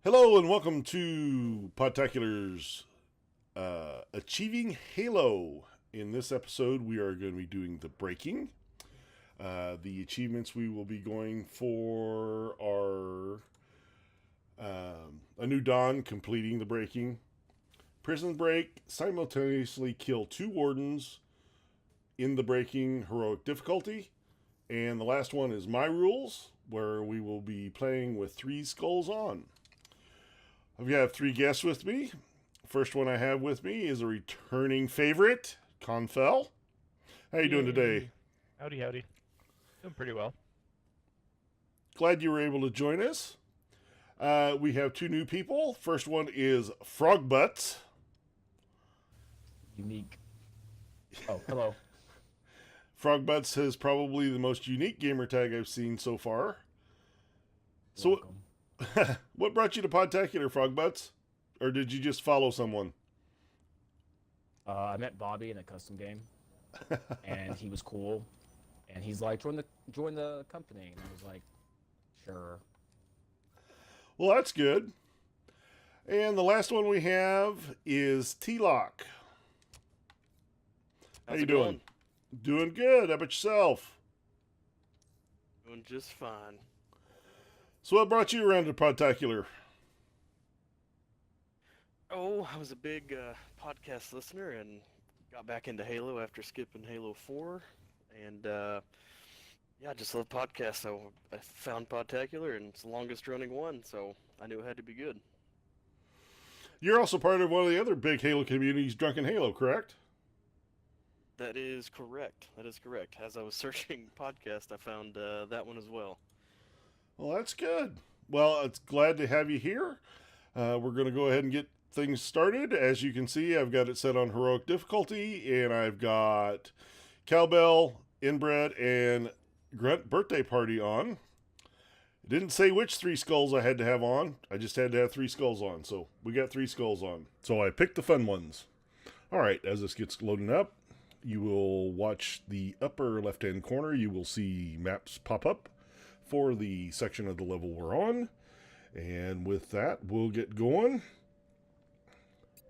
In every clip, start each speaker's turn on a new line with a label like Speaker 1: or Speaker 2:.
Speaker 1: Hello and welcome to Podtacular's Achieving Halo. In this episode, we are going to be doing the breaking. The achievements we will be going for are A New Dawn, completing the breaking. Prison break, simultaneously kill 2 wardens in the breaking heroic difficulty. And the last one is My Rules, where we will be playing with 3 skulls on. I've got 3 guests with me. First one I have with me is a returning favorite, Confell. How you doing today?
Speaker 2: Howdy, howdy. Doing pretty well.
Speaker 1: Glad you were able to join us. We have 2 new people. First one is Frogbutts.
Speaker 3: Unique. Oh, hello.
Speaker 1: Frogbutts is probably the most unique gamer tag I've seen so far. So, what brought you to Podtacular, Frogbutts? Or did you just follow someone?
Speaker 3: I met Bobby in a custom game, and he was cool. And he's like, join the company, and I was like, sure.
Speaker 1: Well, that's good. And the last one we have is T-Lock. How you doing? Doing good. How about yourself?
Speaker 4: Doing just fine.
Speaker 1: So what brought you around to Podtacular?
Speaker 4: Oh, I was a big podcast listener and got back into Halo after skipping Halo 4. And yeah, I just love podcasts. So I found Podtacular, and it's the longest running one, so I knew it had to be good.
Speaker 1: You're also part of one of the other big Halo communities, Drunken Halo, correct?
Speaker 4: That is correct. That is correct. As I was searching podcast, I found that one as well.
Speaker 1: Well, that's good. Well, it's glad to have you here. We're going to go ahead and get things started. As you can see, I've got it set on heroic difficulty, and I've got Cowbell, Inbred, and Grunt Birthday Party on. It didn't say which 3 skulls I had to have on. I just had to have 3 skulls on, so we got 3 skulls on. So I picked the fun ones. All right, as this gets loading up, you will watch the upper left-hand corner. You will see maps pop up for the section of the level we're on. And with that, we'll get going.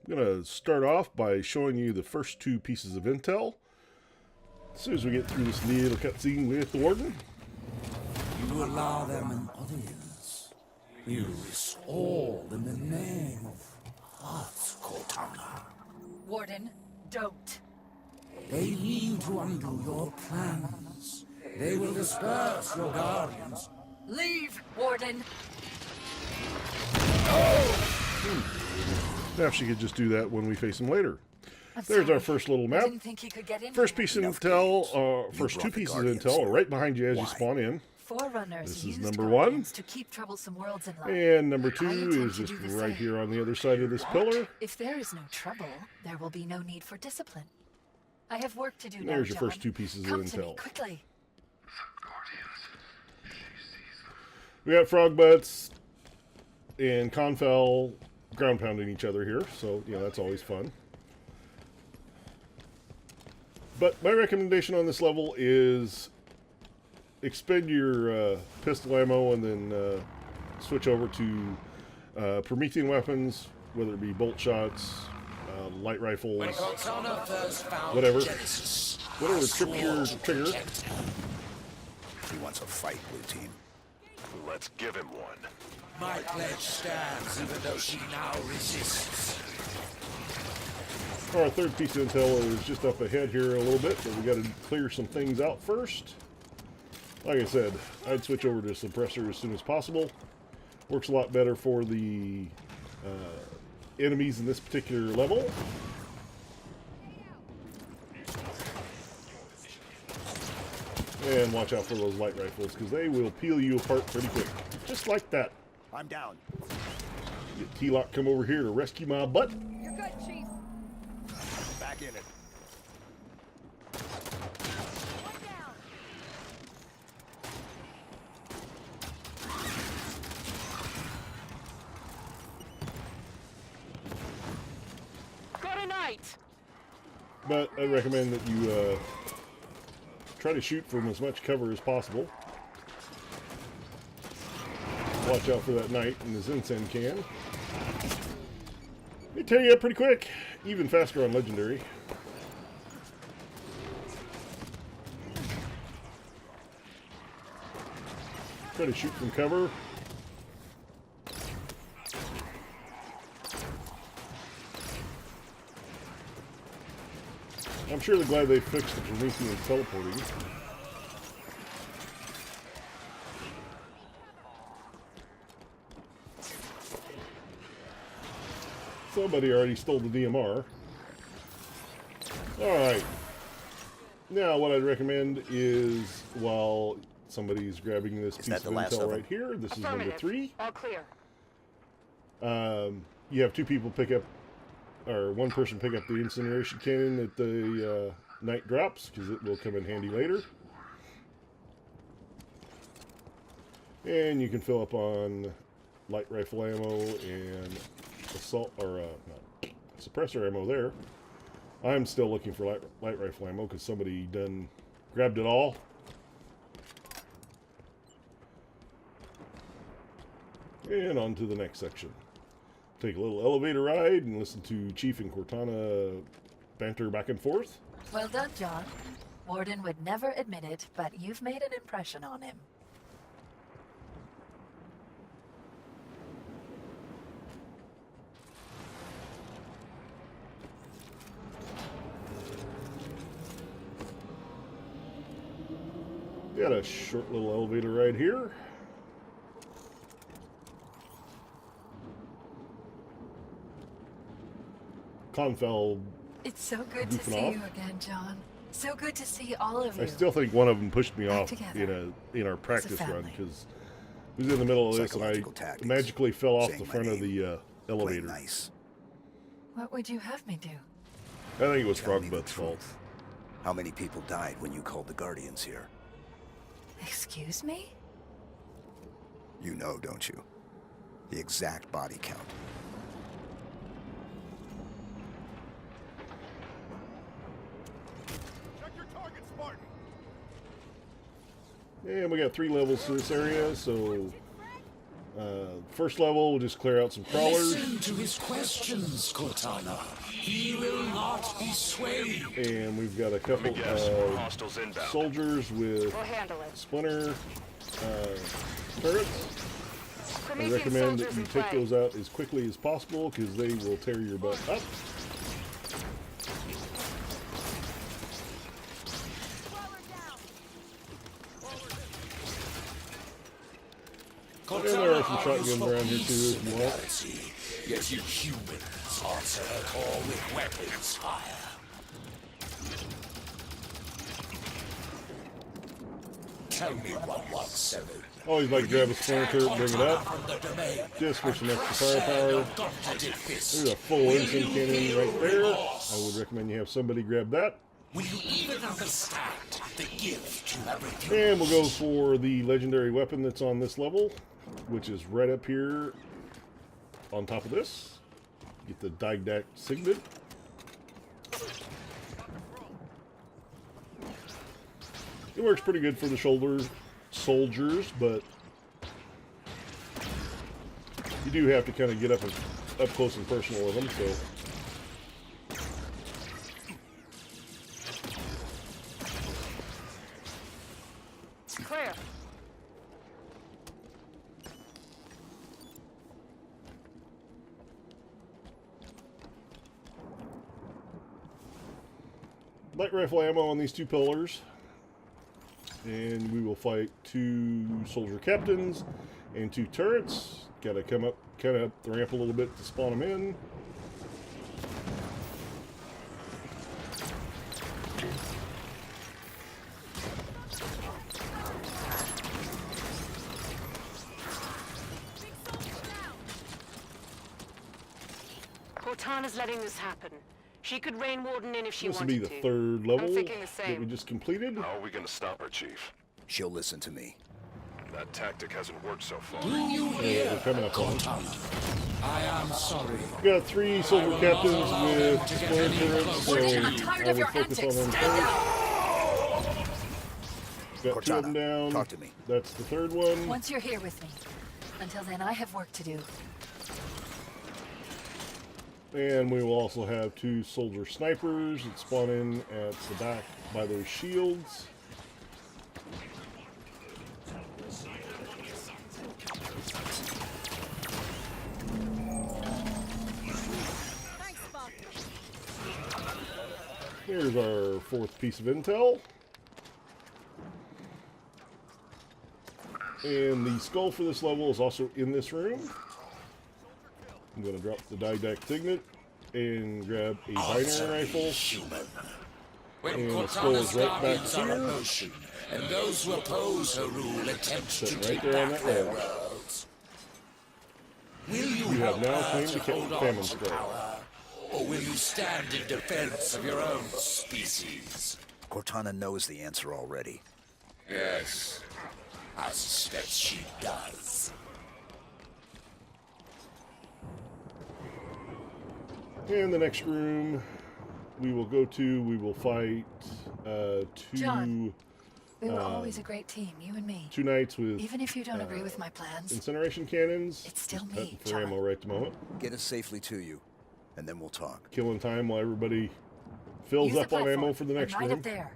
Speaker 1: I'm going to start off by showing you the first 2 pieces of intel. As soon as we get through this little cutscene with the Warden.
Speaker 5: You allow them an audience. You risk all in the name of Hearts Cortana.
Speaker 6: Warden, don't.
Speaker 5: They mean to undo your plans. They will disperse your guardians.
Speaker 6: Leave, Warden.
Speaker 1: Perhaps you could just do that when we face him later.
Speaker 6: I'm
Speaker 1: There's
Speaker 6: sorry.
Speaker 1: our first little
Speaker 6: I
Speaker 1: map.
Speaker 6: didn't think he could get in
Speaker 1: First
Speaker 6: here.
Speaker 1: piece of
Speaker 5: Enough
Speaker 1: intel,
Speaker 5: games.
Speaker 1: first
Speaker 5: You
Speaker 1: 2
Speaker 5: brought the
Speaker 1: pieces of
Speaker 5: Guardians
Speaker 1: intel are
Speaker 5: here.
Speaker 1: right behind you as you
Speaker 5: Why?
Speaker 1: spawn in.
Speaker 6: Forerunners
Speaker 1: This is
Speaker 6: used
Speaker 1: number
Speaker 6: Guardians
Speaker 1: 1.
Speaker 6: to keep troublesome worlds in line.
Speaker 1: And number 2
Speaker 6: I intend
Speaker 1: is
Speaker 6: to
Speaker 1: just
Speaker 6: do the
Speaker 1: right
Speaker 6: same.
Speaker 1: here on the other side of this pillar.
Speaker 6: If there is no trouble, there will be no need for discipline. I have work to do now,
Speaker 1: There's your
Speaker 6: John.
Speaker 1: first 2 pieces of
Speaker 6: Come to me
Speaker 1: intel.
Speaker 6: quickly.
Speaker 1: We got Frogbutts and Confell ground pounding each other here, so yeah, that's always fun. But my recommendation on this level is expend your pistol ammo and then switch over to Promethean weapons, whether it be bolt shots, light rifles,
Speaker 5: When Cortana first found
Speaker 1: whatever.
Speaker 5: Genesis,
Speaker 1: Whatever
Speaker 5: I
Speaker 1: trips
Speaker 5: swore
Speaker 1: your
Speaker 5: to
Speaker 1: trigger.
Speaker 5: protect him. He wants a fight, Blue Team.
Speaker 7: Let's give him one.
Speaker 5: My pledge stands, even though she now resists.
Speaker 1: Our third piece of intel is just up ahead here a little bit, but we got to clear some things out first. Like I said, I'd switch over to suppressor as soon as possible. Works a lot better for the enemies in this particular level. And watch out for those light rifles, because they will peel you apart pretty quick. Just like that.
Speaker 7: I'm down.
Speaker 1: Get T-Lock come over here to rescue my butt.
Speaker 6: You're good, Chief.
Speaker 7: Back in it.
Speaker 1: But I recommend that you try to shoot from as much cover as possible. Watch out for that knight in his incense can. They tear you up pretty quick. Even faster on legendary. Try to shoot from cover. I'm sure they're glad they fixed the Promethean teleporting. Somebody already stole the DMR. Alright. Now what I'd recommend is, while somebody's grabbing this piece of intel right here, this is number 3.
Speaker 8: All clear.
Speaker 1: You have 2 people pick up, or 1 person pick up the incineration cannon that the knight drops, because it will come in handy later. And you can fill up on light rifle ammo and assault, or not, suppressor ammo there. I'm still looking for light rifle ammo because somebody done grabbed it all. And on to the next section. Take a little elevator ride and listen to Chief and Cortana banter back and forth.
Speaker 6: Well done, John. Warden would never admit it, but you've made an impression on him.
Speaker 1: Got a short little elevator ride here. Confell.
Speaker 6: It's so good to
Speaker 1: Goofing
Speaker 6: see
Speaker 1: off.
Speaker 6: you again, John. So good to see all of you.
Speaker 1: I still think one of them pushed me
Speaker 6: Back
Speaker 1: off
Speaker 6: together.
Speaker 1: in our practice run
Speaker 6: family.
Speaker 1: because we was in the middle of this and I
Speaker 5: Psychological tactics.
Speaker 1: magically fell off
Speaker 5: Saying
Speaker 1: the
Speaker 5: my
Speaker 1: front of
Speaker 5: name.
Speaker 1: the
Speaker 5: Play
Speaker 1: elevator.
Speaker 5: nice.
Speaker 6: What would you have me do?
Speaker 1: I think it was
Speaker 5: Tell me the
Speaker 1: Frogbutt's fault.
Speaker 5: truth. How many people died when you called the Guardians here?
Speaker 6: Excuse me?
Speaker 5: You know, don't you? The exact body count.
Speaker 7: Check your target, Spartan.
Speaker 1: And we got 3 levels to this area, so first level we'll just clear out some crawlers.
Speaker 5: Listen to his questions, Cortana. He will not be swayed.
Speaker 1: And we've got a couple
Speaker 7: Yes,
Speaker 1: of
Speaker 7: hostiles inbound.
Speaker 1: soldiers with
Speaker 8: We'll handle it.
Speaker 1: splinter turrets. I
Speaker 8: Promethean
Speaker 1: recommend that
Speaker 8: soldiers
Speaker 1: you
Speaker 8: in
Speaker 1: take
Speaker 8: play.
Speaker 1: those out as quickly as possible because they will tear your butt up. And there are some shotguns around here too if you want.
Speaker 5: Yet you humans answer her call with weapons fire. Tell me 117.
Speaker 1: Always like to grab a splinter turret, bring it up,
Speaker 5: From the domain.
Speaker 1: just for some extra firepower. There's a full incense cannon right there. I would recommend you have somebody grab that.
Speaker 5: Will you even understand the gift you have refused?
Speaker 1: And we'll go for the legendary weapon that's on this level, which is right up here on top of this. Get the Didactic Signet. It works pretty good for the shoulder soldiers, but you do have to kind of get up close and personal with them. So
Speaker 8: Clear.
Speaker 1: light rifle ammo on these 2 pillars. And we will fight 2 soldier captains and 2 turrets. Gotta come up, kind of up the ramp a little bit to spawn them in.
Speaker 8: Cortana's letting this happen. She could rein Warden in if she
Speaker 1: This will
Speaker 8: wanted
Speaker 1: be the
Speaker 8: to.
Speaker 1: 3rd level
Speaker 8: thinking the
Speaker 1: that we
Speaker 8: same.
Speaker 1: just completed.
Speaker 7: How are we gonna stop her, Chief?
Speaker 5: She'll listen to me.
Speaker 7: That tactic hasn't worked so far.
Speaker 1: We're coming up on.
Speaker 5: I am sorry.
Speaker 1: We got 3 soldier captains with splinter turrets, so
Speaker 6: I'm tired
Speaker 1: I
Speaker 6: of
Speaker 1: would
Speaker 6: your
Speaker 1: focus on
Speaker 6: antics.
Speaker 1: them
Speaker 6: Stand
Speaker 1: first. Got 2 of them
Speaker 5: Cortana,
Speaker 1: down.
Speaker 5: talk to me.
Speaker 1: That's the 3rd one.
Speaker 6: Once you're here with me, Until then, I have work to do.
Speaker 1: And we will also have 2 soldier snipers that spawn in at the back by those shields. Here's our 4th piece of intel. And the skull for this level is also in this room. I'm going to drop the didactic signet and grab a binary rifle. And the skull is right back here.
Speaker 5: Motion, and those who oppose her rule attempt to
Speaker 1: Sitting
Speaker 5: take
Speaker 1: right there on
Speaker 5: back
Speaker 1: that
Speaker 5: their
Speaker 1: rail.
Speaker 5: worlds. Will you
Speaker 1: You have
Speaker 5: help
Speaker 1: now
Speaker 5: her
Speaker 1: claimed
Speaker 5: to
Speaker 1: the
Speaker 5: hold on
Speaker 1: famine
Speaker 5: to
Speaker 1: skull.
Speaker 5: power, or will you stand in defense of your own species?
Speaker 9: Cortana knows the answer already.
Speaker 5: Yes, I suspect she does.
Speaker 1: And the next room we will go to, we will fight
Speaker 6: John. We were always a great team, you and me.
Speaker 1: 2 knights with
Speaker 6: Even if you don't agree with my plans,
Speaker 1: incineration cannons.
Speaker 6: It's still
Speaker 1: Just
Speaker 6: me,
Speaker 1: hunting for
Speaker 6: John.
Speaker 1: ammo right the moment.
Speaker 9: Get us safely to you, and then we'll talk.
Speaker 1: Killing time while everybody fills
Speaker 6: use
Speaker 1: up
Speaker 6: the
Speaker 1: on ammo
Speaker 6: platform.
Speaker 1: for the
Speaker 6: I'm
Speaker 1: next
Speaker 6: right
Speaker 1: room.
Speaker 6: up there.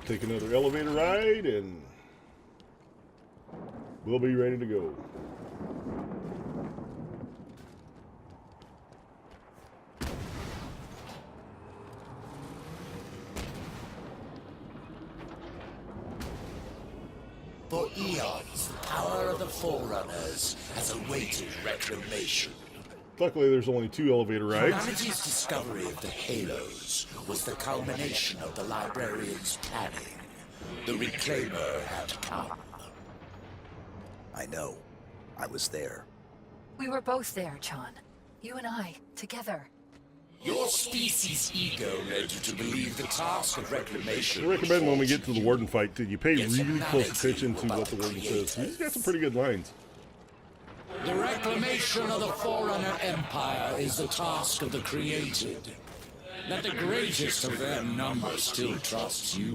Speaker 1: Take another elevator ride and we'll be ready to go.
Speaker 5: For eons, the power of the Forerunners has awaited reclamation.
Speaker 1: Luckily, there's only 2 elevator rides.
Speaker 5: Humanity's discovery of the Halos was the culmination of the librarian's planning. The Reclaimer had come.
Speaker 9: I know. I was there.
Speaker 6: We were both there, John. You and I, together.
Speaker 5: Your species' ego led you to believe the task of reclamation.
Speaker 1: I recommend when we get to the Warden fight that you pay
Speaker 5: Yes,
Speaker 1: really close
Speaker 5: humanity
Speaker 1: attention to what the Warden says. He's got some pretty good lines.
Speaker 5: The reclamation of the Forerunner Empire is the task of the created. That the greatest of their number still trusts you,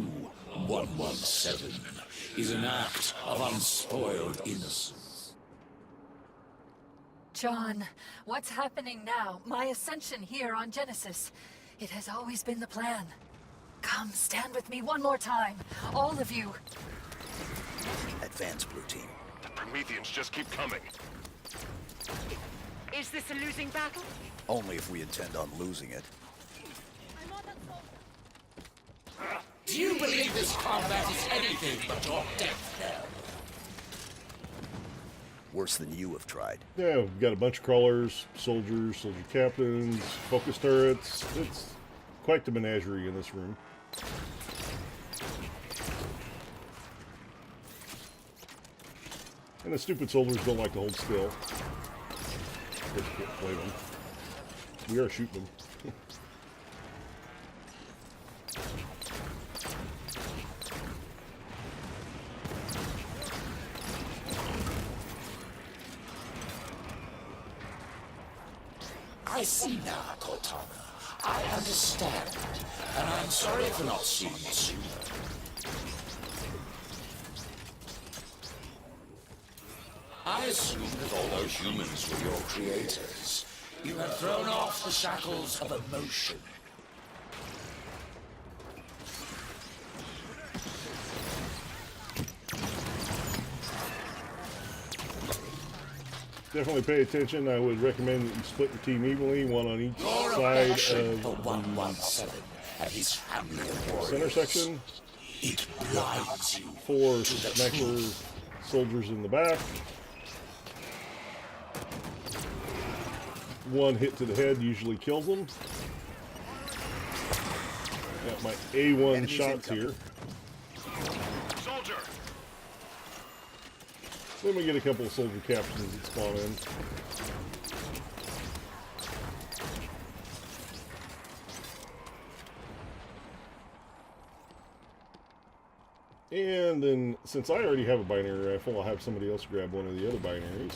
Speaker 5: 117, is an act of unspoiled innocence.
Speaker 6: John, what's happening now? My ascension here on Genesis. It has always been the plan. Come, stand with me one more time. All of you.
Speaker 9: Advance, Blue Team.
Speaker 7: The Prometheans just keep coming.
Speaker 8: Is this a losing battle?
Speaker 9: Only if we intend on losing it.
Speaker 5: Do you believe this combat is anything but your death knell?
Speaker 9: Worse than you have tried.
Speaker 1: Yeah, we've got a bunch of crawlers, soldiers, soldier captains, focus turrets. It's quite the menagerie in this room. And the stupid soldiers don't like to hold still. Of course, you can't blame them. We are shooting them.
Speaker 5: I see now, Cortana. I understand. And I'm sorry for not seeing it sooner. I assumed that although humans were your creators, you had thrown off the shackles of emotion.
Speaker 1: Definitely pay attention. I would recommend that you split the team evenly, one on each
Speaker 5: You're a
Speaker 1: side
Speaker 5: passion
Speaker 1: of
Speaker 5: for 117 and his family of
Speaker 1: the
Speaker 5: warriors.
Speaker 1: center section.
Speaker 5: It blinds you
Speaker 1: 4
Speaker 5: to the
Speaker 1: sniper
Speaker 5: truth.
Speaker 1: soldiers in the back. 1 hit to the head usually kills them. Got my A1
Speaker 9: Enemies
Speaker 1: shots
Speaker 9: incoming.
Speaker 1: here.
Speaker 7: Soldier!
Speaker 1: Then we get a couple of soldier captains that spawn in. And then, since I already have a binary rifle, I'll have somebody else grab one of the other binaries.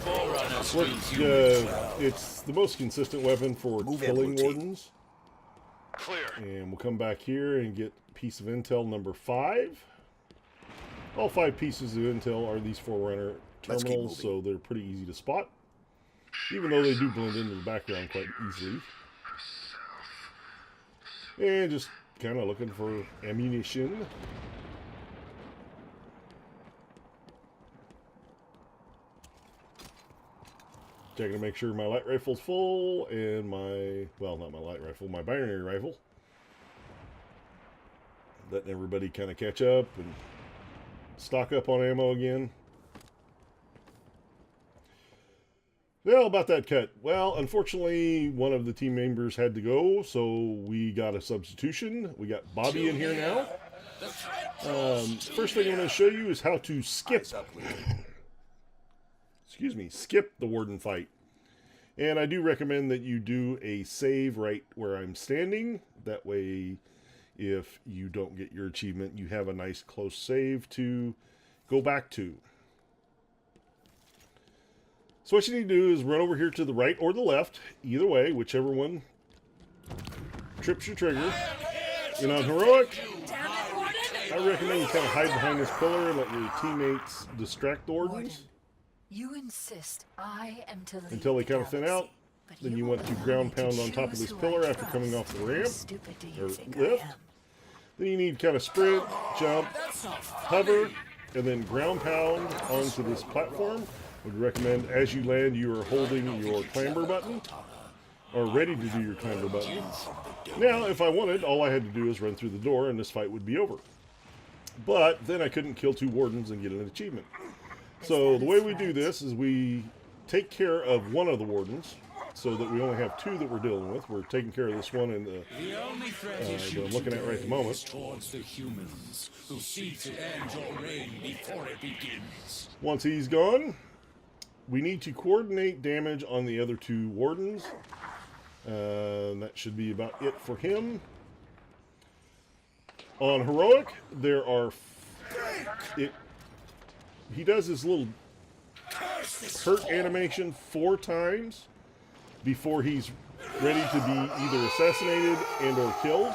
Speaker 5: Forerunners
Speaker 1: Look,
Speaker 5: treat humans well.
Speaker 1: it's the most consistent weapon for
Speaker 9: Move in,
Speaker 1: killing
Speaker 9: Blue Team.
Speaker 1: wardens.
Speaker 7: Clear.
Speaker 1: And we'll come back here and get piece of intel number 5. All 5 pieces of intel are these Forerunner
Speaker 9: Let's keep
Speaker 1: terminals, so they're pretty easy to spot. Even though they do blend into the background quite easily. And just kind of looking for ammunition. Checking to make sure my light rifle's full and my, well, not my light rifle, my binary rifle. Letting everybody kind of catch up and stock up on ammo again. Well, about that cut. Well, unfortunately, one of the team members had to go, so we got a substitution. We got Bobby in here now. First thing I'm going to show you is how to skip. Excuse me, skip the Warden fight. And I do recommend that you do a save right where I'm standing. That way, if you don't get your achievement, you have a nice close save to go back to. So what you need to do is run over here to the right or the left, either way, whichever one trips your trigger. And on Heroic, I recommend you kind of hide behind this pillar and let your teammates distract the Wardens.
Speaker 6: You insist I am to lead
Speaker 1: Until they
Speaker 6: the
Speaker 1: kind of thin
Speaker 6: galaxy,
Speaker 1: out.
Speaker 6: but
Speaker 1: Then
Speaker 6: you
Speaker 1: you
Speaker 6: will
Speaker 1: want to
Speaker 6: allow
Speaker 1: ground
Speaker 6: me to
Speaker 1: pound on top of
Speaker 6: choose
Speaker 1: this
Speaker 6: who I
Speaker 1: pillar after
Speaker 6: trust.
Speaker 1: coming off the
Speaker 6: How
Speaker 1: ramp.
Speaker 6: stupid do you
Speaker 1: Or
Speaker 6: think
Speaker 1: lift.
Speaker 6: I am?
Speaker 1: Then you need kind of sprint, jump, hover, and then ground pound onto this platform. Would recommend as you land, you are holding your clamber button, or ready to do your clamber button. Now, if I wanted, all I had to do is run through the door and this fight would be over. But then I couldn't kill 2 Wardens and get an achievement. So the way we do this is we take care of one of the Wardens, so that we only have 2 that we're dealing with. We're taking care of this one and that I'm looking at right at the moment.
Speaker 5: Towards the humans who seek to end your reign before it begins.
Speaker 1: Once he's gone, we need to coordinate damage on the other 2 Wardens. That should be about it for him. On Heroic, there are... he does his little hurt animation 4 times before he's ready to be either assassinated and or killed.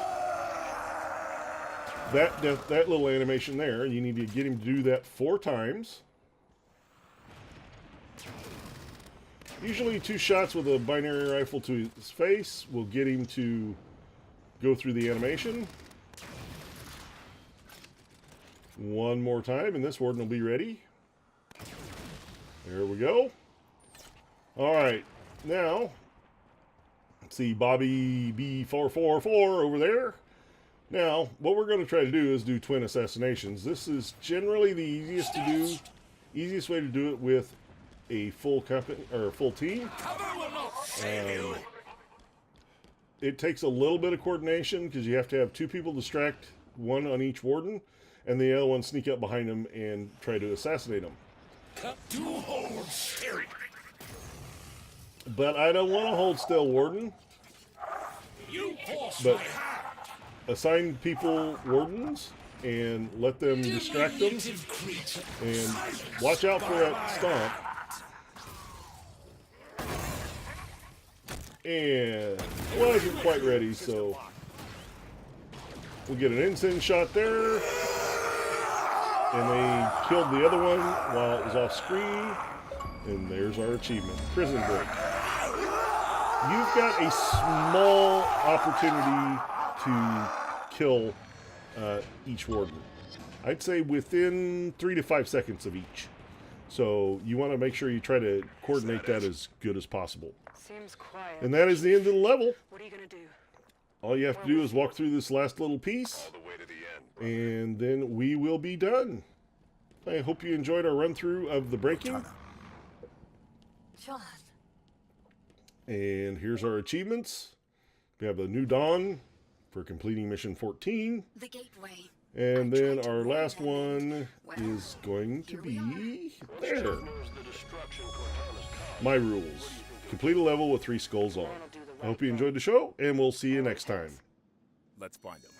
Speaker 1: That little animation there, you need to get him to do that 4 times. Usually 2 shots with a binary rifle to his face will get him to go through the animation. 1 more time and this Warden will be ready. There we go. Alright, now, let's see, Bobby B444 over there. Now, what we're going to try to do is do twin assassinations. This is generally the easiest to do, easiest way to do it with a full company or a full team. It takes a little bit of coordination because you have to have 2 people distract, 1 on each Warden, and the other one sneak up behind them and try to assassinate them. But I don't want to hold still, Warden. But assign people Wardens and let them distract them. And watch out for that stomp. And I wasn't quite ready, so we'll get an ensign shot there. And they killed the other one while it was off screen. And there's our achievement, Prison Break. You've got a small opportunity to kill each Warden. I'd say within 3 to 5 seconds of each. So you want to make sure you try to coordinate that as good as possible.
Speaker 8: Seems quiet.
Speaker 1: And that is the end of the level.
Speaker 8: What are you gonna do?
Speaker 1: All you have to do is walk through this last little piece, and then we will be done. I hope you enjoyed our run through of the breaking.
Speaker 6: John.
Speaker 1: And here's our achievements. We have a New Dawn for completing mission 14.
Speaker 6: The gateway.
Speaker 1: And then our last one is going to be there. My rules. Complete a level with 3 skulls on. I hope you enjoyed the show, and we'll see you next time.
Speaker 9: Let's find him.